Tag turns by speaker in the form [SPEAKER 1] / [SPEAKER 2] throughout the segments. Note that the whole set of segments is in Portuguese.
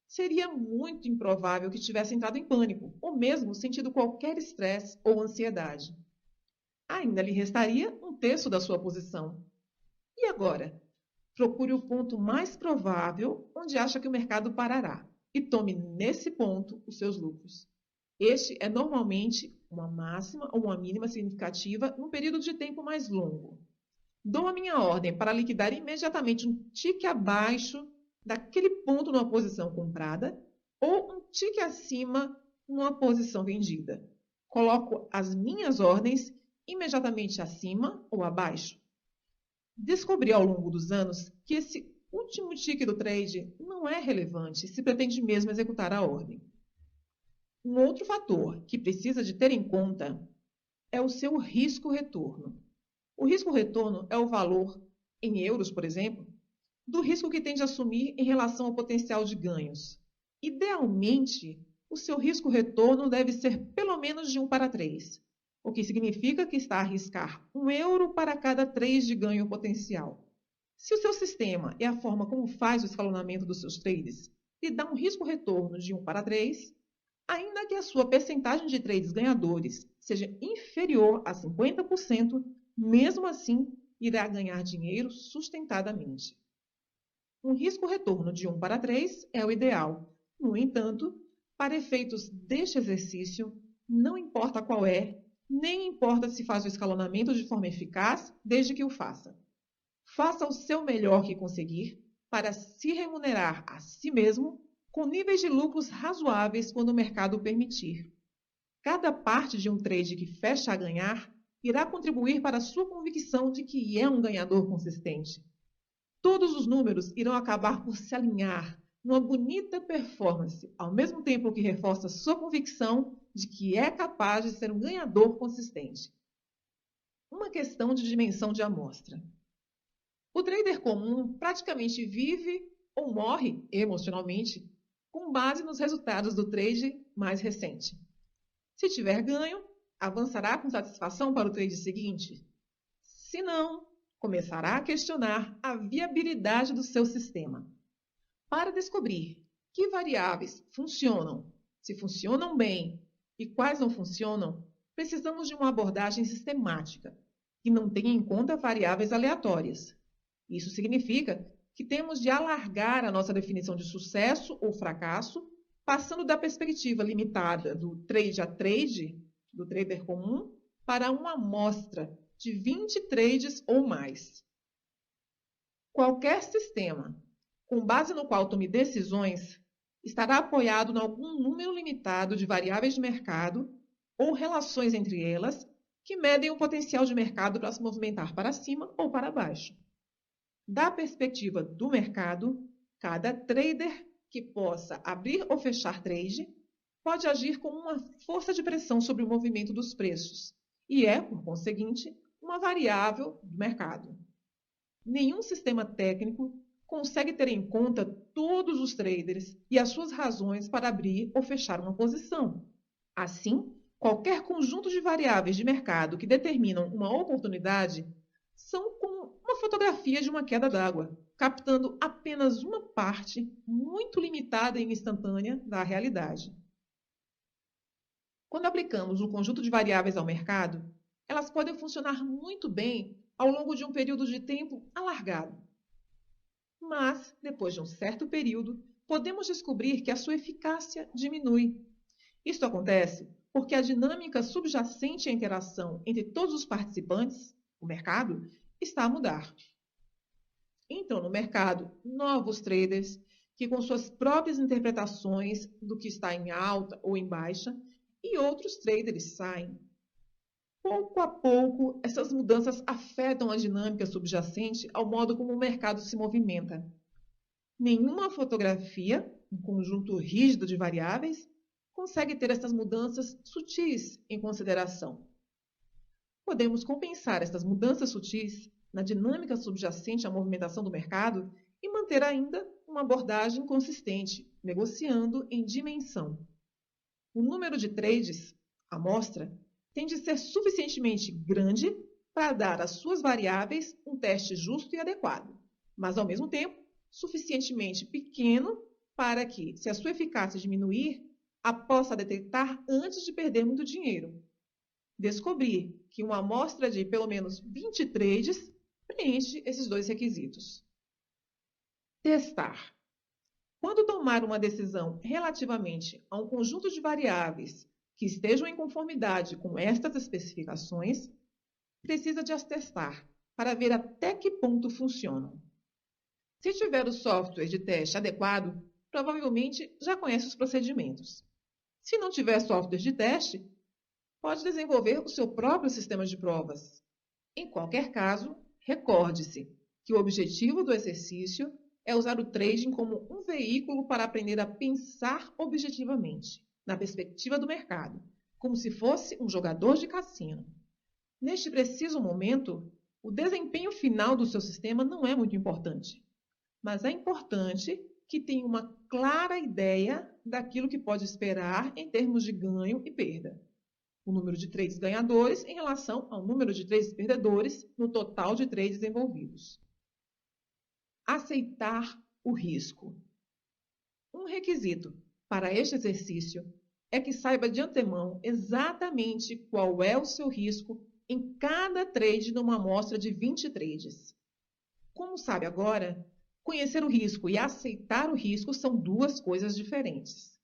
[SPEAKER 1] seria muito improvável que tivesse entrado em pânico, ou mesmo sentido qualquer estresse ou ansiedade. Ainda lhe restaria um terço da sua posição. E agora? Procure o ponto mais provável onde acha que o mercado parará e tome nesse ponto os seus lucros. Este é normalmente uma máxima ou uma mínima significativa num período de tempo mais longo. Dou a minha ordem para liquidar imediatamente um tique abaixo daquele ponto numa posição comprada ou um tique acima numa posição vendida. Coloco as minhas ordens imediatamente acima ou abaixo. Descobri ao longo dos anos que esse último tique do trade não é relevante se pretende mesmo executar a ordem. Um outro fator que precisa de ter em conta é o seu risco-retorno. O risco-retorno é o valor, em euros, por exemplo, do risco que tem de assumir em relação ao potencial de ganhos. Idealmente, o seu risco-retorno deve ser pelo menos de 1 para 3, o que significa que está a arriscar 1 euro para cada 3 de ganho potencial. Se o seu sistema e a forma como faz o escalonamento dos seus trades lhe dá um risco-retorno de 1 para 3, ainda que a sua percentagem de trades ganhadores seja inferior a 50%, mesmo assim irá ganhar dinheiro sustentadamente. Um risco-retorno de 1 para 3 é o ideal. No entanto, para efeitos deste exercício, não importa qual é, nem importa se faz o escalonamento de forma eficaz, desde que o faça. Faça o seu melhor que conseguir para se remunerar a si mesmo com níveis de lucros razoáveis quando o mercado o permitir. Cada parte de um trade que fecha a ganhar irá contribuir para a sua convicção de que é um ganhador consistente. Todos os números irão acabar por se alinhar numa bonita performance, ao mesmo tempo que reforça sua convicção de que é capaz de ser um ganhador consistente. Uma questão de dimensão de amostra. O trader comum praticamente vive ou morre emocionalmente com base nos resultados do trade mais recente. Se tiver ganho, avançará com satisfação para o trade seguinte. Se não, começará a questionar a viabilidade do seu sistema. Para descobrir que variáveis funcionam, se funcionam bem e quais não funcionam, precisamos de uma abordagem sistemática, que não tenha em conta variáveis aleatórias. Isso significa que temos de alargar a nossa definição de sucesso ou fracasso, passando da perspectiva limitada do trade a trade, do trader comum, para uma amostra de 20 trades ou mais. Qualquer sistema, com base no qual tome decisões, estará apoiado em algum número limitado de variáveis de mercado ou relações entre elas que medem o potencial de mercado para se movimentar para cima ou para baixo. Da perspectiva do mercado, cada trader que possa abrir ou fechar trade pode agir como uma força de pressão sobre o movimento dos preços e é, por conseguinte, uma variável do mercado. Nenhum sistema técnico consegue ter em conta todos os traders e as suas razões para abrir ou fechar uma posição. Assim, qualquer conjunto de variáveis de mercado que determinam uma oportunidade são como uma fotografia de uma queda d'água, captando apenas uma parte muito limitada e instantânea da realidade. Quando aplicamos um conjunto de variáveis ao mercado, elas podem funcionar muito bem ao longo de um período de tempo alargado. Mas, depois de um certo período, podemos descobrir que a sua eficácia diminui. Isto acontece porque a dinâmica subjacente à interação entre todos os participantes, o mercado, está a mudar. Entram no mercado novos traders que, com suas próprias interpretações do que está em alta ou em baixa, e outros traders saem. Pouco a pouco, essas mudanças afetam a dinâmica subjacente ao modo como o mercado se movimenta. Nenhuma fotografia, um conjunto rígido de variáveis, consegue ter essas mudanças sutis em consideração. Podemos compensar essas mudanças sutis na dinâmica subjacente à movimentação do mercado e manter ainda uma abordagem consistente, negociando em dimensão. O número de trades, a amostra, tem de ser suficientemente grande para dar às suas variáveis um teste justo e adequado, mas, ao mesmo tempo, suficientemente pequeno para que, se a sua eficácia diminuir, a possa detectar antes de perder muito dinheiro. Descobri que uma amostra de pelo menos 20 trades preenche esses dois requisitos. Testar. Quando tomar uma decisão relativamente a um conjunto de variáveis que estejam em conformidade com estas especificações, precisa de as testar para ver até que ponto funcionam. Se tiver o software de teste adequado, provavelmente já conhece os procedimentos. Se não tiver software de teste, pode desenvolver o seu próprio sistema de provas. Em qualquer caso, recorde-se que o objetivo do exercício é usar o trading como um veículo para aprender a pensar objetivamente, na perspectiva do mercado, como se fosse um jogador de cassino. Neste preciso momento, o desempenho final do seu sistema não é muito importante, mas é importante que tenha uma clara ideia daquilo que pode esperar em termos de ganho e perda. O número de trades ganhadores em relação ao número de trades perdedores no total de trades envolvidos. Aceitar o risco. Um requisito para este exercício é que saiba de antemão exatamente qual é o seu risco em cada trade numa amostra de 20 trades. Como sabe agora, conhecer o risco e aceitar o risco são duas coisas diferentes.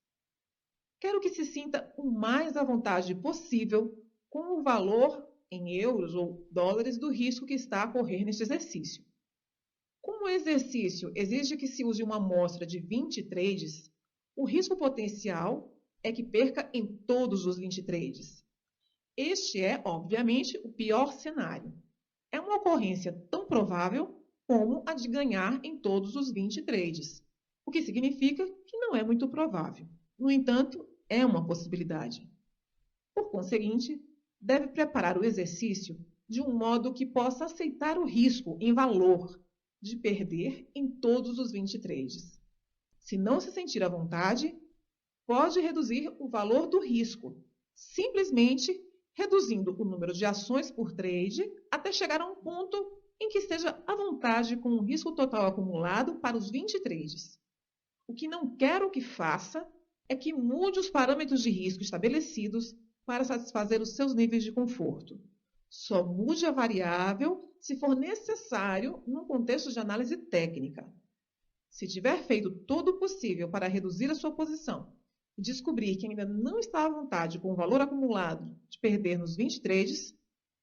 [SPEAKER 1] Quero que se sinta o mais à vontade possível com o valor em euros ou dólares do risco que está a correr neste exercício. Como o exercício exige que se use uma amostra de 20 trades, o risco potencial é que perca em todos os 20 trades. Este é, obviamente, o pior cenário. É uma ocorrência tão provável como a de ganhar em todos os 20 trades, o que significa que não é muito provável. No entanto, é uma possibilidade. Por conseguinte, deve preparar o exercício de um modo que possa aceitar o risco em valor de perder em todos os 20 trades. Se não se sentir à vontade, pode reduzir o valor do risco, simplesmente reduzindo o número de ações por trade até chegar a um ponto em que esteja à vontade com o risco total acumulado para os 20 trades. O que não quero que faça é que mude os parâmetros de risco estabelecidos para satisfazer os seus níveis de conforto. Só mude a variável se for necessário num contexto de análise técnica. Se tiver feito todo o possível para reduzir a sua posição e descobrir que ainda não está à vontade com o valor acumulado de perder nos 20 trades,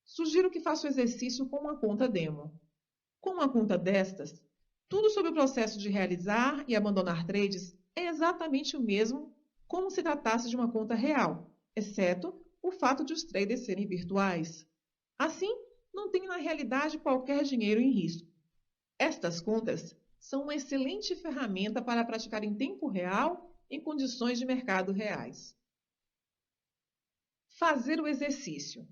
[SPEAKER 1] sugiro que faça o exercício com uma conta demo. Com uma conta destas, tudo sobre o processo de realizar e abandonar trades é exatamente o mesmo como se tratasse de uma conta real, exceto o fato de os traders serem virtuais. Assim, não tem na realidade qualquer dinheiro em risco. Estas contas são uma excelente ferramenta para praticar em tempo real em condições de mercado reais. Fazer o exercício.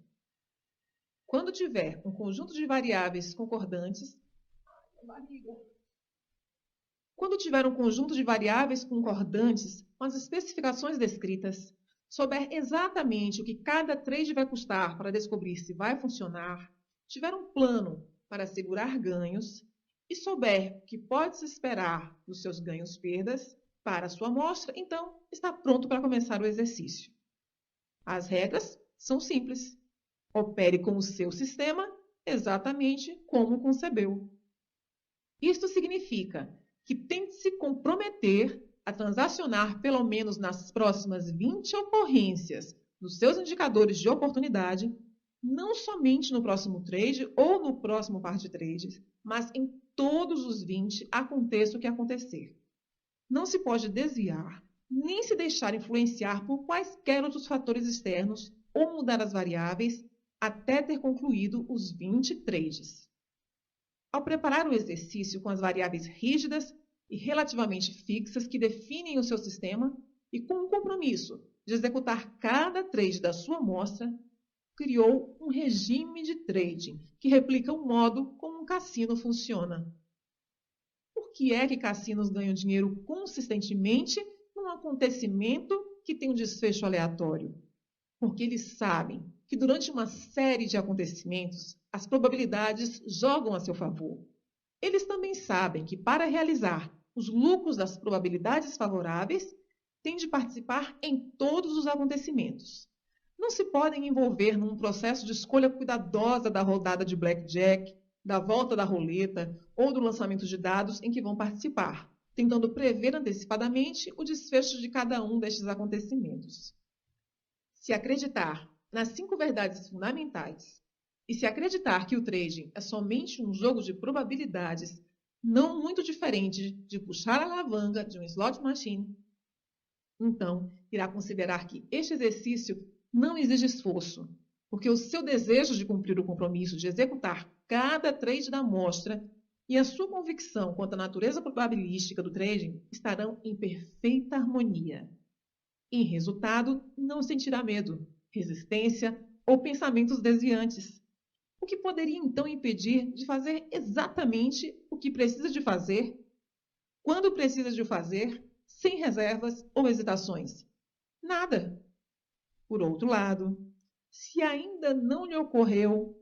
[SPEAKER 1] Quando tiver um conjunto de variáveis concordantes, com as especificações descritas, souber exatamente o que cada trade vai custar para descobrir se vai funcionar, tiver um plano para assegurar ganhos e souber que pode se esperar dos seus ganhos-perdas para a sua amostra, então está pronto para começar o exercício. As regras são simples. Opere com o seu sistema exatamente como concebeu. Isto significa que tente se comprometer a transacionar pelo menos nas próximas 20 ocorrências dos seus indicadores de oportunidade, não somente no próximo trade ou no próximo par de trades, mas em todos os 20, aconteça o que acontecer. Não se pode desviar, nem se deixar influenciar por quaisquer outros fatores externos ou mudar as variáveis até ter concluído os 20 trades. Ao preparar o exercício com as variáveis rígidas e relativamente fixas que definem o seu sistema e com o compromisso de executar cada trade da sua amostra, criou um regime de trading que replica o modo como um cassino funciona. Por que é que cassinos ganham dinheiro consistentemente num acontecimento que tem um desfecho aleatório? Porque eles sabem que durante uma série de acontecimentos, as probabilidades jogam a seu favor. Eles também sabem que para realizar os lucros das probabilidades favoráveis, têm de participar em todos os acontecimentos. Não se podem envolver num processo de escolha cuidadosa da rodada de blackjack, da volta da roleta ou do lançamento de dados em que vão participar, tentando prever antecipadamente o desfecho de cada um destes acontecimentos. Se acreditar nas 5 verdades fundamentais e se acreditar que o trading é somente um jogo de probabilidades não muito diferente de puxar a alavanca de um slot machine, então irá considerar que este exercício não exige esforço, porque o seu desejo de cumprir o compromisso de executar cada trade da amostra e a sua convicção quanto à natureza probabilística do trading estarão em perfeita harmonia. Em resultado, não sentirá medo, resistência ou pensamentos desviantes, o que poderia então impedir de fazer exatamente o que precisa de fazer, quando precisa de o fazer, sem reservas ou hesitações. Nada. Por outro lado, se ainda não lhe ocorreu,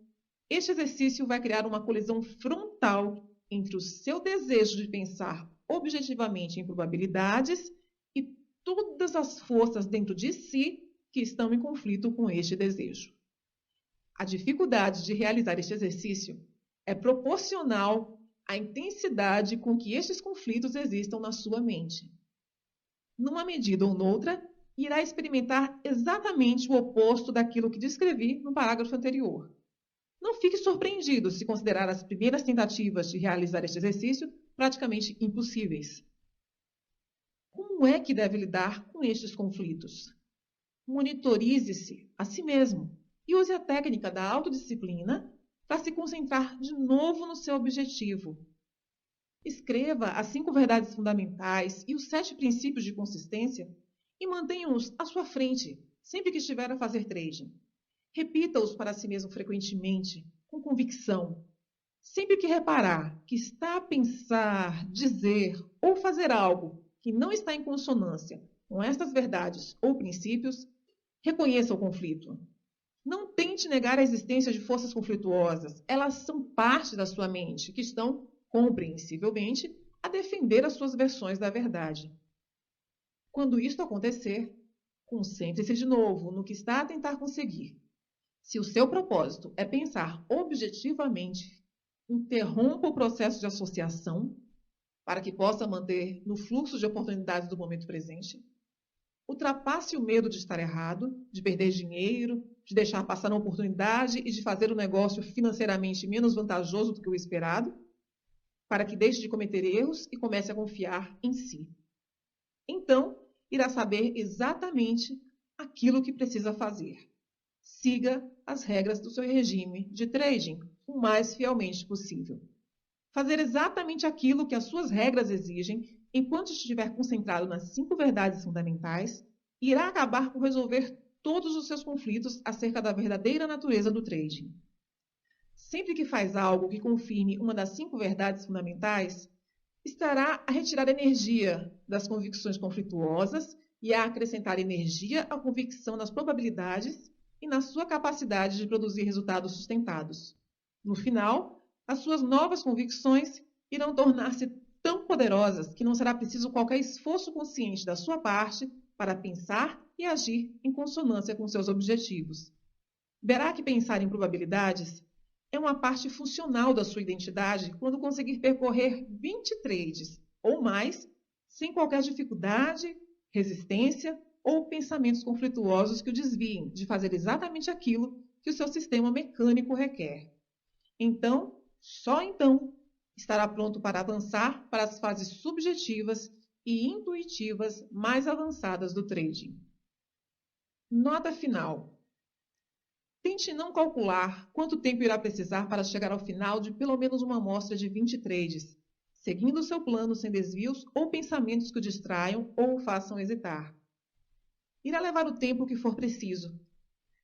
[SPEAKER 1] este exercício vai criar uma colisão frontal entre o seu desejo de pensar objetivamente em probabilidades e todas as forças dentro de si que estão em conflito com este desejo. A dificuldade de realizar este exercício é proporcional à intensidade com que estes conflitos existam na sua mente. Numa medida ou noutra, irá experimentar exatamente o oposto daquilo que descrevi no parágrafo anterior. Não fique surpreendido se considerar as primeiras tentativas de realizar este exercício praticamente impossíveis. Como é que deve lidar com estes conflitos? Monitorize-se a si mesmo e use a técnica da autodisciplina para se concentrar de novo no seu objetivo. Escreva as 5 verdades fundamentais e os 7 princípios de consistência e mantenha-os à sua frente sempre que estiver a fazer trading. Repita-os para si mesmo frequentemente, com convicção. Sempre que reparar que está a pensar, dizer ou fazer algo que não está em consonância com estas verdades ou princípios, reconheça o conflito. Não tente negar a existência de forças conflituosas. Elas são parte da sua mente, que estão, compreensivelmente, a defender as suas versões da verdade. Quando isto acontecer, concentre-se de novo no que está a tentar conseguir. Se o seu propósito é pensar objetivamente, interrompa o processo de associação para que possa manter no fluxo de oportunidades do momento presente. Ultrapasse o medo de estar errado, de perder dinheiro, de deixar passar uma oportunidade e de fazer o negócio financeiramente menos vantajoso do que o esperado, para que deixe de cometer erros e comece a confiar em si. Então, irá saber exatamente aquilo que precisa fazer. Siga as regras do seu regime de trading o mais fielmente possível. Fazer exatamente aquilo que as suas regras exigem enquanto estiver concentrado nas 5 verdades fundamentais, irá acabar por resolver todos os seus conflitos acerca da verdadeira natureza do trading. Sempre que faz algo que confirme uma das 5 verdades fundamentais, estará a retirar energia das convicções conflituosas e a acrescentar energia à convicção nas probabilidades e na sua capacidade de produzir resultados sustentados. No final, as suas novas convicções irão tornar-se tão poderosas que não será preciso qualquer esforço consciente da sua parte para pensar e agir em consonância com seus objetivos. Verá que pensar em probabilidades é uma parte funcional da sua identidade quando conseguir percorrer 20 trades ou mais sem qualquer dificuldade, resistência ou pensamentos conflituosos que o desviem de fazer exatamente aquilo que o seu sistema mecânico requer. Então, só então, estará pronto para avançar para as fases subjetivas e intuitivas mais avançadas do trading. Nota final. Tente não calcular quanto tempo irá precisar para chegar ao final de pelo menos uma amostra de 20 trades, seguindo o seu plano sem desvios ou pensamentos que o distraiam ou o façam hesitar. Irá levar o tempo que for preciso.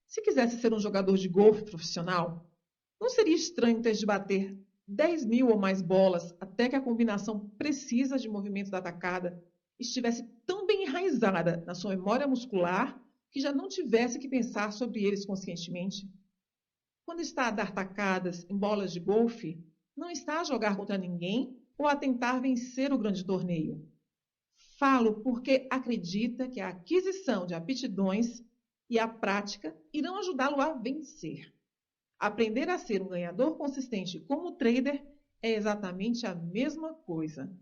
[SPEAKER 1] Se quisesse ser um jogador de golfe profissional, não seria estranho ter de bater 10.000 ou mais bolas até que a combinação precisa de movimento da tacada estivesse tão bem enraizada na sua memória muscular que já não tivesse que pensar sobre eles conscientemente. Quando está a dar tacadas em bolas de golfe, não está a jogar contra ninguém ou a tentar vencer o grande torneio. Falo porque acredita que a aquisição de aptidões e a prática irão ajudá-lo a vencer. Aprender a ser um ganhador consistente como trader é exatamente a mesma coisa.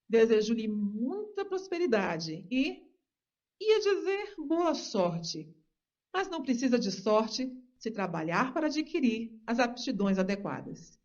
[SPEAKER 1] Desejo-lhe muita prosperidade e, ia dizer, boa sorte. Mas não precisa de sorte se trabalhar para adquirir as aptidões adequadas.